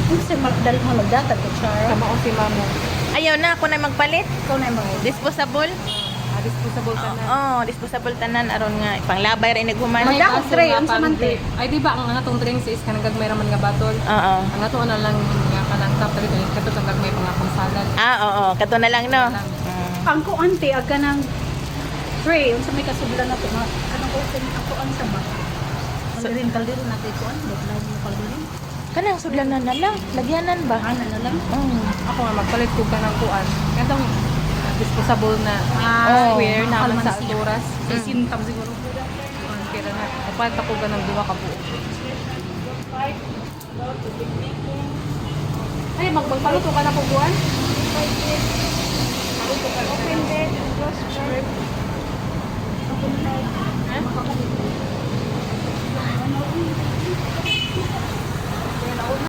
Kasi dahil mo magdatag ko, Char. Tama ko si mamo. Ayaw na, ako na magpalit. Ikaw na yung mga Disposable. Disposable ka na. Oo, disposable tanan aron nga panglabay ra inig human. Magda- Dakot, Kaso Dre, nga, ang pang samante. drink. Ay, di ba, ang atong drinks is kanang gagmay raman nga batol. Oo. Ang ato na lang nga kanang top dito yung kato ang gagmay mga pang salad. Oo, kato na lang no. Lang. Ang kuante, aga ng Dre, yung sa may kasublan na ito, kanang open ako ang sama. Kaldirin, kaldirin natin ito, bakla mo kaldirin. Kanang sudlanan na lang, lagyanan ba? Ano na lang? Ako nga magpalit ko ka ng kuan. Katong disposable na Oh. square naman sa Kalmansi. alturas. Sintam siguro. Kaya na, kapalit ako ka ng duwa ka buo. Ay, magpaluto ka na po buwan? Open bed, close shop.